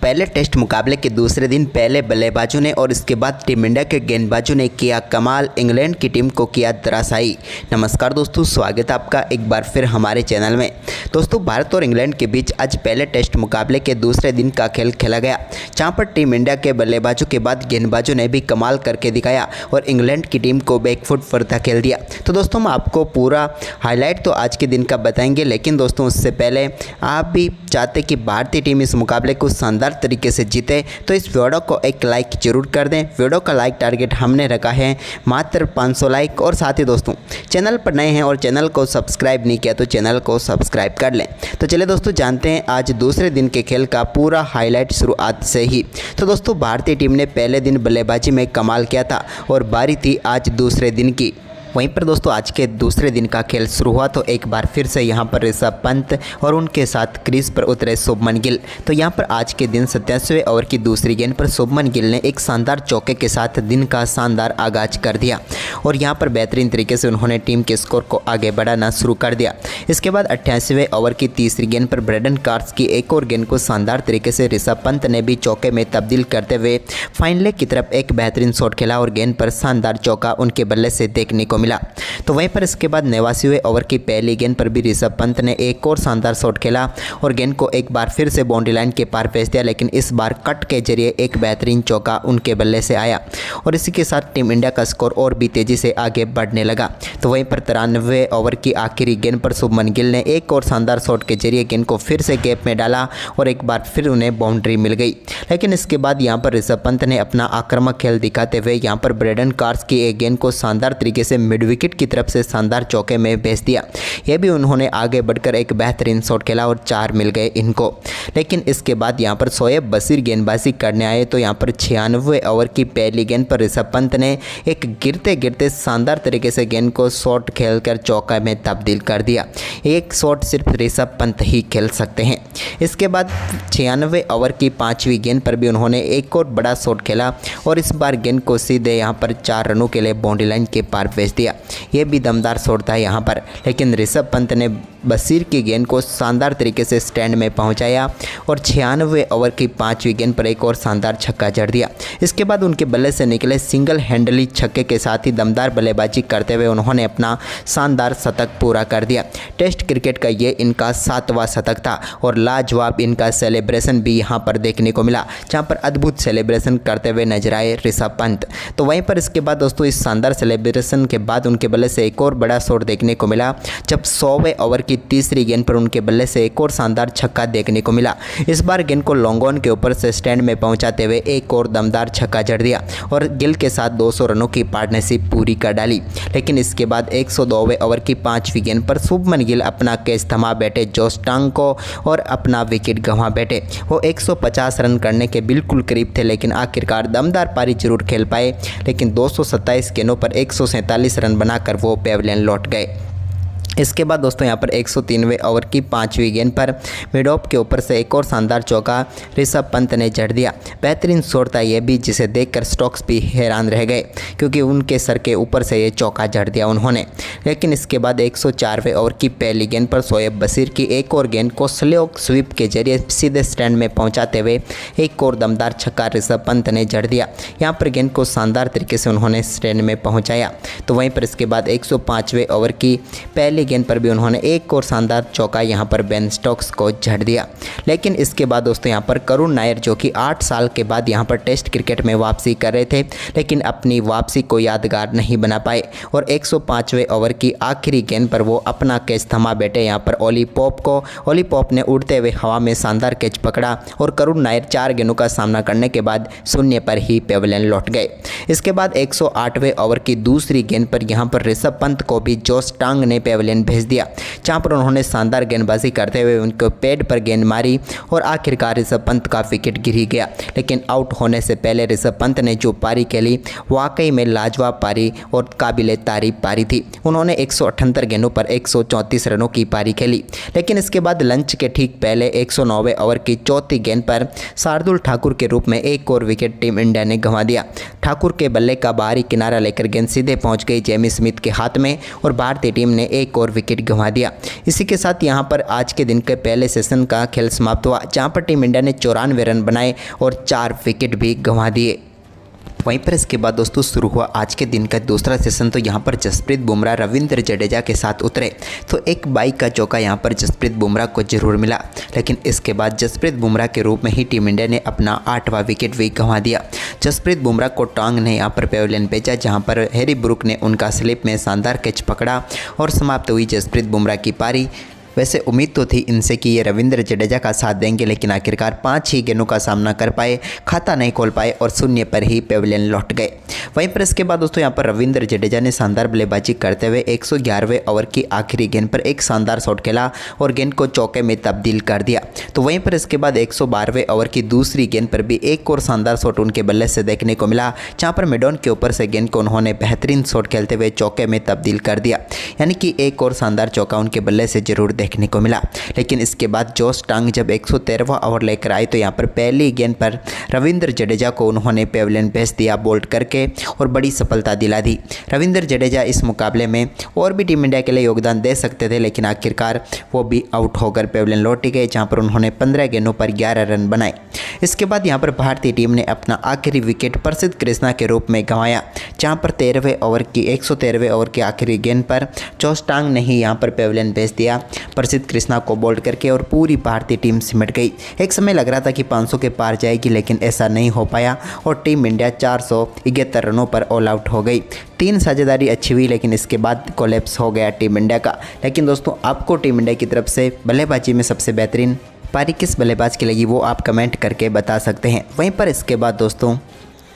पहले टेस्ट मुकाबले के दूसरे दिन पहले बल्लेबाजों ने और इसके बाद टीम इंडिया के गेंदबाजों ने किया कमाल, इंग्लैंड की टीम को किया धराशायी। नमस्कार दोस्तों, स्वागत है आपका एक बार फिर हमारे चैनल में। दोस्तों, भारत और इंग्लैंड के बीच आज पहले टेस्ट मुकाबले के दूसरे दिन का खेल खेला गया, जहां पर टीम इंडिया के बल्लेबाजों के बाद गेंदबाजों ने भी कमाल करके दिखाया और इंग्लैंड की टीम को बैकफुट पर धकेल दिया। तो दोस्तों, हम आपको पूरा हाईलाइट तो आज के दिन का बताएंगे, लेकिन दोस्तों उससे पहले आप भी चाहते कि भारतीय टीम इस मुकाबले को शानदार तरीके से जीते तो इस वीडियो को एक लाइक जरूर कर दें। वीडियो का लाइक टारगेट हमने रखा है मात्र 500 लाइक। और साथ ही दोस्तों, चैनल पर नए हैं और चैनल को सब्सक्राइब नहीं किया तो चैनल को सब्सक्राइब कर लें। तो चलिए दोस्तों, जानते हैं आज दूसरे दिन के खेल का पूरा हाईलाइट शुरुआत से ही। तो दोस्तों, भारतीय टीम ने पहले दिन बल्लेबाजी में कमाल किया था और बारी थी आज दूसरे दिन की। वहीं पर दोस्तों, आज के दूसरे दिन का खेल शुरू हुआ तो एक बार फिर से यहां पर ऋषभ पंत और उनके साथ क्रीज पर उतरे शुभमन गिल। तो यहां पर आज के दिन 87वें ओवर की दूसरी गेंद पर शुभमन गिल ने एक शानदार चौके के साथ दिन का शानदार आगाज कर दिया और यहां पर बेहतरीन तरीके से उन्होंने टीम के स्कोर को आगे बढ़ाना शुरू कर दिया। इसके बाद 88वें ओवर की तीसरी गेंद पर ब्रेंडन कार्स की एक और गेंद को शानदार तरीके से ऋषभ पंत ने भी चौके में तब्दील करते हुए फाइन लेग की तरफ एक बेहतरीन शॉट खेला और गेंद पर शानदार चौका उनके बल्ले से देखने को मिला। तो वहीं पर इसके बाद 89वें ओवर की पहली गेंद पर भी ऋषभ पंत ने एक और शानदार शॉट खेला और गेंद को एक बार फिर से बाउंड्री लाइन के पार भेज दिया, लेकिन इस बार कट के जरिए एक बेहतरीन चौका उनके बल्ले से आया और इसी के साथ टीम इंडिया का स्कोर और भी तेजी से आगे बढ़ने लगा। तो वहीं पर 93वें ओवर की आखिरी गेंद पर शुभमन गिल ने एक और शानदार शॉट के जरिए गेंद को फिर से गैप में डाला और एक बार फिर उन्हें बाउंड्री मिल गई। लेकिन इसके बाद यहां पर ऋषभ पंत ने अपना आक्रामक खेल दिखाते हुए यहां पर ब्रेंडन कार्स की एक गेंद को शानदार तरीके से मिड विकेट की तरफ से शानदार चौके में भेज दिया। यह भी उन्होंने आगे बढ़कर एक बेहतरीन शॉट खेला और 4 मिल गए इनको। लेकिन इसके बाद यहां पर शोएब बशीर गेंदबाजी करने आए तो यहां पर 96वें ओवर की पहली गेंद पर ऋषभ पंत ने एक गिरते गिरते शानदार तरीके से गेंद को शॉट खेलकर चौका में तब्दील कर दिया। एक शॉट सिर्फ ऋषभ पंत ही खेल सकते हैं। इसके बाद 96वें ओवर की 5वीं गेंद पर भी उन्होंने एक और बड़ा शॉट खेला और इस बार गेंद को सीधे यहां पर 4 रनों के लिए बाउंड्री लाइन के पार भेज दिया। ये भी दमदार शॉट था यहाँ पर, लेकिन ऋषभ पंत ने बशीर की गेंद को शानदार तरीके से स्टैंड में पहुंचाया और 96वें ओवर की 5वीं गेंद पर एक और शानदार छक्का जड़ दिया। इसके बाद उनके बल्ले से निकले सिंगल हैंडली छक्के के साथ ही दमदार बल्लेबाजी करते हुए उन्होंने अपना शानदार शतक पूरा कर दिया। टेस्ट क्रिकेट का ये इनका 7वां शतक था और लाजवाब इनका सेलिब्रेशन भी यहाँ पर देखने को मिला, जहाँ पर अद्भुत सेलिब्रेशन करते हुए नजर आए ऋषभ पंत। तो वहीं पर इसके बाद दोस्तों, इस शानदार सेलिब्रेशन के बाद उनके बल्ले से एक और बड़ा शॉट देखने को मिला, जब 100वें ओवर की तीसरी गेंद पर उनके बल्ले से एक और शानदार छक्का देखने को मिला। इस बार गेंद को लॉन्ग ऑन के ऊपर से स्टैंड में पहुंचाते हुए एक और दमदार छक्का जड़ दिया और गिल के साथ 200 रनों की पार्टनरशिप पूरी कर डाली। लेकिन इसके बाद 102वें ओवर की 5वीं गेंद पर शुभमन गिल अपना कैच थमा बैठे जोश टांग को और अपना विकेट गंवा बैठे। वो 150 रन करने के बिल्कुल करीब थे, लेकिन आखिरकार दमदार पारी जरूर खेल पाए, लेकिन 227 गेंदों पर 147 रन बनाकर वो पेविलियन लौट गए। इसके बाद दोस्तों, यहाँ पर 103वें ओवर की 5वीं गेंद पर मिड ऑफ के ऊपर से एक और शानदार चौका ऋषभ पंत ने जड़ दिया। बेहतरीन शॉट था यह भी, जिसे देखकर स्टोक्स भी हैरान रह गए क्योंकि उनके सर के ऊपर से ये चौका जड़ दिया उन्होंने। लेकिन इसके बाद 104वें ओवर की पहली गेंद पर शोएब बशीर की एक और गेंद को स्लो स्वीप के जरिए सीधे स्टैंड में पहुँचाते हुए एक और दमदार छक्का ऋषभ पंत ने जड़ दिया। यहाँ पर गेंद को शानदार तरीके से उन्होंने स्टैंड में पहुँचाया। तो वहीं पर इसके बाद 105वें ओवर की पहली गेंद पर भी उन्होंने एक और शानदार चौका यहां पर बेन स्टोक्स को झड़ दिया। लेकिन इसके बाद दोस्तों, यहां पर करुण नायर, जो कि 8 साल के बाद यहां पर टेस्ट क्रिकेट में वापसी कर रहे थे, लेकिन अपनी वापसी को यादगार नहीं बना पाए और 105वें ओवर की आखिरी गेंद पर वो अपना कैच थमा बैठे यहां पर ओली पॉप को। ओली पॉप ने उड़ते हुए हवा में शानदार कैच पकड़ा और करुण नायर 4 गेंदों का सामना करने के बाद शून्य पर ही पेविलियन लौट गए। इसके बाद 108वें ओवर की दूसरी गेंद पर यहां पर ऋषभ पंत को भी जोश टांग ने पेविलियन भेज दिया, जहां पर उन्होंने शानदार गेंदबाजी करते हुए उनको पैड पर गेंद मारी और आखिरकार ऋषभ पंत का विकेट गिर ही गया। लेकिन आउट होने से पहले ऋषभ पंत ने जो पारी खेली वाकई में लाजवाब पारी और काबिले तारीफ पारी थी। उन्होंने 178 गेंदों पर 134 रनों की पारी खेली। लेकिन इसके बाद लंच के ठीक पहले 109वें ओवर की चौथी गेंद पर शार्दुल ठाकुर के रूप में एक और विकेट टीम इंडिया ने गंवा दिया। ठाकुर के बल्ले का बाहरी किनारा लेकर गेंद सीधे पहुंच गई जेमी स्मिथ के हाथ में और भारतीय टीम ने एक और और विकेट गंवा दिया। इसी के साथ यहां पर आज के दिन के पहले सेशन का खेल समाप्त हुआ, जहां पर टीम इंडिया ने 94 रन बनाए और 4 विकेट भी गंवा दिए। वहीं पर इसके बाद दोस्तों शुरू हुआ आज के दिन का दूसरा सेशन। तो यहाँ पर जसप्रीत बुमराह रविंद्र जडेजा के साथ उतरे तो एक बाइक का चौका यहाँ पर जसप्रीत बुमराह को जरूर मिला, लेकिन इसके बाद जसप्रीत बुमराह के रूप में ही टीम इंडिया ने अपना 8वां विकेट भी गंवा दिया। जसप्रीत बुमराह को टांग ने यहाँ पर पेविलियन भेजा, जहाँ पर हैरी ब्रूक ने उनका स्लिप में शानदार कैच पकड़ा और समाप्त हुई जसप्रीत बुमराह की पारी। वैसे उम्मीद तो थी इनसे कि ये रविंद्र जडेजा का साथ देंगे, लेकिन आखिरकार 5 ही गेंदों का सामना कर पाए, खाता नहीं खोल पाए और शून्य पर ही पेविलियन लौट गए। वहीं पर इसके बाद दोस्तों यहाँ पर रविंद्र जडेजा ने शानदार बल्लेबाजी करते हुए 111वें ओवर की आखिरी गेंद पर एक शानदार शॉट खेला और गेंद को चौके में तब्दील कर दिया। तो वहीं पर इसके बाद 112वें ओवर की दूसरी गेंद पर भी एक और शानदार शॉट उनके बल्ले से देखने को मिला, जहाँ पर मिडॉन के ऊपर से गेंद को उन्होंने बेहतरीन शॉट खेलते हुए चौके में तब्दील कर दिया। यानी कि एक और शानदार चौका उनके बल्ले से जरूर देखने को मिला। लेकिन इसके बाद जोश टांग जब 113वां ओवर लेकर आए तो यहाँ पर पहली गेंद पर रविंद्र जडेजा को उन्होंने पेविलियन भेज दिया बोल्ड करके और बड़ी सफलता दिला दी। रविंद्र जडेजा इस मुकाबले में और भी टीम इंडिया के लिए योगदान दे सकते थे, लेकिन आखिरकार वो भी आउट होकर पेविलियन लौट गए, जहाँ पर उन्होंने 15 गेंदों पर 11 रन बनाए। इसके बाद यहाँ पर भारतीय टीम ने अपना आखिरी विकेट प्रसिद्ध कृष्णा के रूप में गंवाया, जहाँ पर 113वें ओवर की आखिरी गेंद पर जोश टांग ने ही यहाँ पर पेविलियन भेज दिया प्रसिद्ध कृष्णा को बोल्ड करके और पूरी भारतीय टीम सिमट गई। एक समय लग रहा था कि 500 के पार जाएगी, लेकिन ऐसा नहीं हो पाया और टीम इंडिया 471 रनों पर ऑल आउट हो गई। 3 साझेदारी अच्छी हुई, लेकिन इसके बाद कोलैप्स हो गया टीम इंडिया का। लेकिन दोस्तों आपको टीम इंडिया की तरफ से बल्लेबाजी में सबसे बेहतरीन पारी किस बल्लेबाज की लगी वो आप कमेंट करके बता सकते हैं। वहीं पर इसके बाद दोस्तों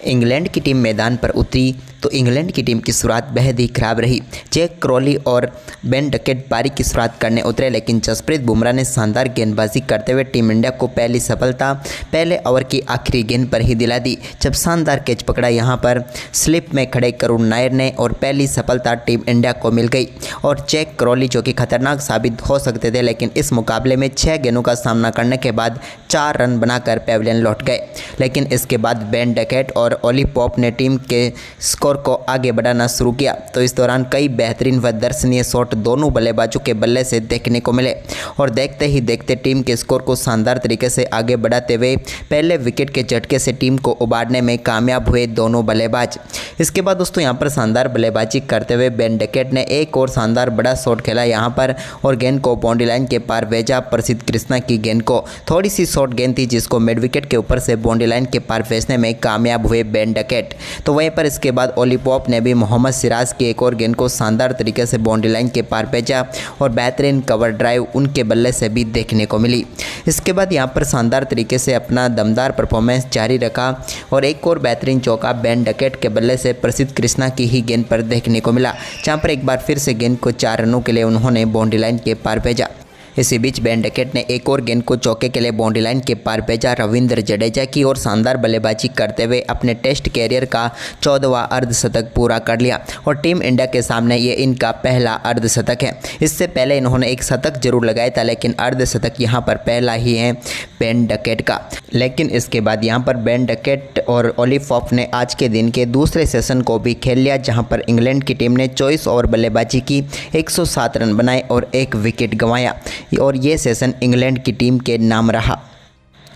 इंग्लैंड की टीम मैदान पर उतरी तो इंग्लैंड की टीम की शुरुआत बेहद ही खराब रही। जैक क्रॉली और बेन डकेट पारी की शुरुआत करने उतरे, लेकिन जसप्रीत बुमराह ने शानदार गेंदबाजी करते हुए टीम इंडिया को पहली सफलता पहले ओवर की आखिरी गेंद पर ही दिला दी, जब शानदार कैच पकड़ा यहाँ पर स्लिप में खड़े करुण नायर ने और पहली सफलता टीम इंडिया को मिल गई। और जैक क्रॉली जो कि खतरनाक साबित हो सकते थे, लेकिन इस मुकाबले में 6 गेंदों का सामना करने के बाद 4 रन बनाकर पेविलियन लौट गए। लेकिन इसके बाद बेन डकेट और ओली पॉप ने टीम के स्कोर को आगे बढ़ाना शुरू किया। तो इस दौरान कई बेहतरीन व दर्शनीय शॉट दोनों बल्लेबाजों के बल्ले से देखने को मिले और देखते ही देखते टीम के स्कोर को शानदार तरीके से आगे बढ़ाते हुए पहले विकेट के झटके से टीम को उबारने में कामयाब हुए दोनों बल्लेबाज। इसके बाद दोस्तों यहाँ पर शानदार बल्लेबाजी करते हुए बेन डकेट ने एक और शानदार बड़ा शॉट खेला यहाँ पर और गेंद को बाउंड्री लाइन के पार भेजा प्रसिद्ध कृष्णा की गेंद को। थोड़ी सी शॉर्ट गेंद थी जिसको मिड विकेट के ऊपर से बाउंड्री लाइन के पार भेजने में कामयाब हुए बेन डकेट। तो वहीं पर इसके बाद ओली पॉप ने भी मोहम्मद सिराज की एक और गेंद को शानदार तरीके से बाउंड्री लाइन के पार भेजा और बेहतरीन कवर ड्राइव उनके बल्ले से भी देखने को मिली। इसके बाद यहां पर शानदार तरीके से अपना दमदार परफॉर्मेंस जारी रखा और एक और बेहतरीन चौका बेन डकेट के बल्ले से प्रसिद्ध कृष्णा की ही गेंद पर देखने को मिला, जहां पर एक बार फिर से गेंद को 4 रनों के लिए उन्होंने बाउंड्री लाइन के पार भेजा। इसी बीच बेन डकेट ने एक और गेंद को चौके के लिए बाउंड्री लाइन के पार भेजा रविंद्र जडेजा की और शानदार बल्लेबाजी करते हुए अपने टेस्ट कैरियर का 14वां अर्धशतक पूरा कर लिया और टीम इंडिया के सामने ये इनका पहला अर्धशतक है। इससे पहले इन्होंने एक शतक जरूर लगाया था, लेकिन अर्धशतक यहाँ पर पहला ही है बेन डकेट का। लेकिन इसके बाद यहाँ पर बेन डकेट और ओली पॉप ने आज के दिन के दूसरे सेशन को भी खेल लिया, जहाँ पर इंग्लैंड की टीम ने 24 ओवर बल्लेबाजी की, 107 रन बनाए और 1 विकेट गंवाया और ये सेशन इंग्लैंड की टीम के नाम रहा।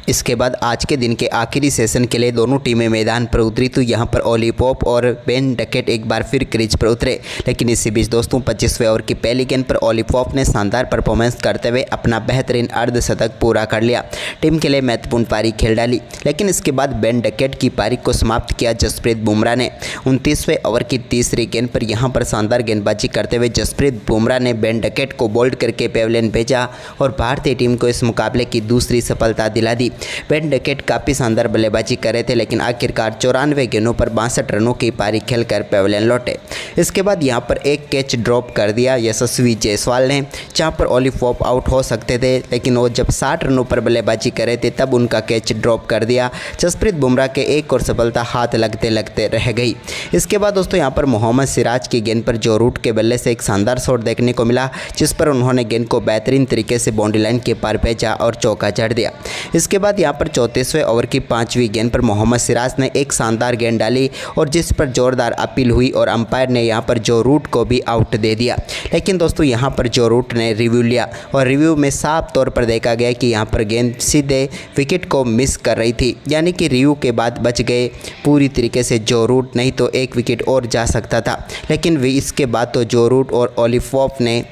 इसके बाद आज के दिन के आखिरी सेशन के लिए दोनों टीमें मैदान पर उतरी तो यहाँ पर ओली पॉप और बेन डकेट एक बार फिर क्रीज पर उतरे। लेकिन इसी बीच दोस्तों 25वें ओवर की पहली गेंद पर ओली पॉप ने शानदार परफॉर्मेंस करते हुए अपना बेहतरीन अर्धशतक पूरा कर लिया, टीम के लिए महत्वपूर्ण पारी खेल डाली। लेकिन इसके बाद बेन डकेट की पारी को समाप्त किया जसप्रीत बुमराह ने। 29वें ओवर की तीसरी गेंद पर यहाँ पर शानदार गेंदबाजी करते हुए जसप्रीत बुमराह ने बेन डकेट को बोल्ड करके पेविलियन भेजा और भारतीय टीम को इस मुकाबले की दूसरी सफलता दिला दी। बेन डकेट काफ़ी शानदार बल्लेबाजी कर रहे थे, लेकिन आखिरकार 94 गेंदों पर 62 रनों की पारी खेलकर पेविलियन लौटे। इसके बाद यहां पर एक कैच ड्रॉप कर दिया यशस्वी जायसवाल ने, जहां पर ओली पॉप आउट हो सकते थे, लेकिन वो जब 60 रनों पर बल्लेबाजी कर रहे थे तब उनका कैच ड्रॉप कर दिया। जसप्रीत बुमराह के एक और सफलता हाथ लगते लगते रह गई। इसके बाद दोस्तों यहाँ पर मोहम्मद सिराज की गेंद पर जो रूट के बल्ले से एक शानदार शॉट देखने को मिला, जिस पर उन्होंने गेंद को बेहतरीन तरीके से बाउंड्री लाइन के पार भेजा और चौका जड़ दिया। इसके बाद यहाँ पर 34वें ओवर की 5वीं गेंद पर मोहम्मद सिराज ने एक शानदार गेंद डाली और जिस पर जोरदार अपील हुई और अंपायर ने यहाँ पर जो रूट को भी आउट दे दिया। लेकिन दोस्तों यहाँ पर जो रूट ने रिव्यू लिया और रिव्यू में साफ तौर पर देखा गया कि यहाँ पर गेंद सीधे विकेट को मिस कर रही थी, यानी कि रिव्यू के बाद बच गए पूरी तरीके से जो रूट, नहीं तो एक विकेट और जा सकता था। लेकिन इसके बाद तो जो रूट और ओलिफॉफ ने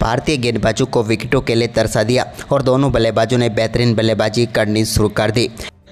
भारतीय गेंदबाजों को विकेटों के लिए तरसा दिया और दोनों बल्लेबाजों ने बेहतरीन बल्लेबाजी करनी शुरू कर दी।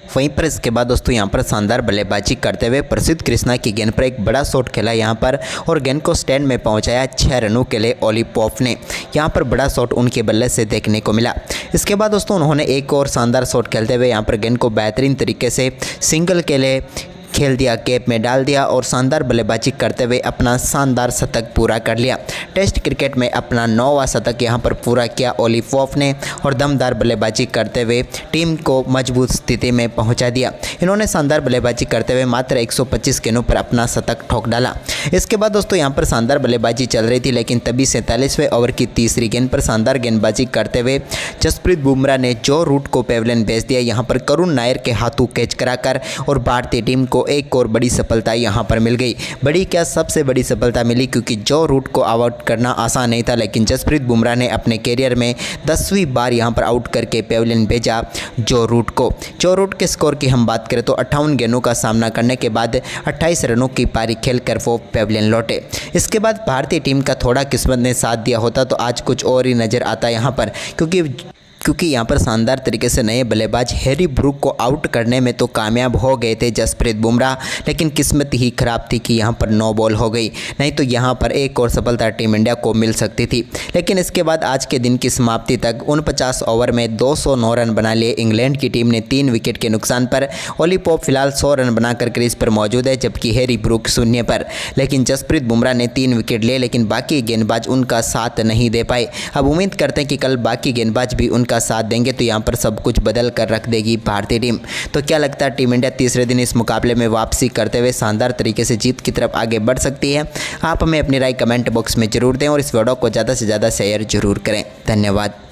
वहीं पर इसके बाद दोस्तों यहाँ पर शानदार बल्लेबाजी करते हुए प्रसिद्ध कृष्णा की गेंद पर एक बड़ा शॉट खेला यहाँ पर और गेंद को स्टैंड में पहुँचाया 6 रनों के लिए ओलिपॉफ ने। यहाँ पर बड़ा शॉट उनके बल्ले से देखने को मिला। इसके बाद दोस्तों उन्होंने एक और शानदार शॉट खेलते हुए यहाँ पर गेंद को बेहतरीन तरीके से सिंगल के लिए खेल दिया, कैप में डाल दिया और शानदार बल्लेबाजी करते हुए अपना शानदार शतक पूरा कर लिया। टेस्ट क्रिकेट में अपना 9वां शतक यहां पर पूरा किया ओलिफॉफ ने और दमदार बल्लेबाजी करते हुए टीम को मजबूत स्थिति में पहुंचा दिया। इन्होंने शानदार बल्लेबाजी करते हुए मात्र 125 गेंदों पर अपना शतक ठोक डाला। इसके बाद दोस्तों यहां पर शानदार बल्लेबाजी चल रही थी, लेकिन तभी 47वें ओवर की तीसरी गेंद पर शानदार गेंदबाजी करते हुए जसप्रीत बुमराह ने जो रूट को पेविलियन भेज दिया। यहाँ पर करुण नायर के हाथों कैच कराकर और भारतीय टीम को एक और बड़ी सफलता यहां पर मिल गई। बड़ी क्या, सबसे बड़ी सफलता मिली, क्योंकि जो रूट को आउट करना आसान नहीं था, लेकिन जसप्रीत बुमराह ने अपने कैरियर में 10वीं बार यहां पर आउट करके पेविलियन भेजा जो रूट को। जो रूट के स्कोर की हम बात करें तो 58 गेंदों का सामना करने के बाद 28 रनों की पारी खेलकर वो पेविलियन लौटे। इसके बाद भारतीय टीम का थोड़ा किस्मत ने साथ दिया होता तो आज कुछ और ही नज़र आता यहाँ पर, क्योंकि यहाँ पर शानदार तरीके से नए बल्लेबाज हैरी ब्रूक को आउट करने में तो कामयाब हो गए थे जसप्रीत बुमराह, लेकिन किस्मत ही खराब थी कि यहाँ पर 9 बॉल हो गई, नहीं तो यहाँ पर एक और सफलता टीम इंडिया को मिल सकती थी। लेकिन इसके बाद आज के दिन की समाप्ति तक 49 ओवर में 209 रन बना लिए इंग्लैंड की टीम ने 3 विकेट के नुकसान पर। ओलिपॉप फिलहाल 100 रन बनाकर क्रीज पर मौजूद है, जबकि हैरी ब्रूक 0 पर। लेकिन जसप्रीत बुमराह ने 3 विकेट लिए, लेकिन बाकी गेंदबाज उनका साथ नहीं दे पाए। अब उम्मीद करते हैं कि कल बाकी गेंदबाज भी उनका साथ देंगे तो यहां पर सब कुछ बदल कर रख देगी भारतीय टीम। तो क्या लगता है, टीम इंडिया तीसरे दिन इस मुकाबले में वापसी करते हुए शानदार तरीके से जीत की तरफ आगे बढ़ सकती है? आप हमें अपनी राय कमेंट बॉक्स में जरूर दें और इस वीडियो को ज़्यादा से ज़्यादा शेयर जरूर करें। धन्यवाद।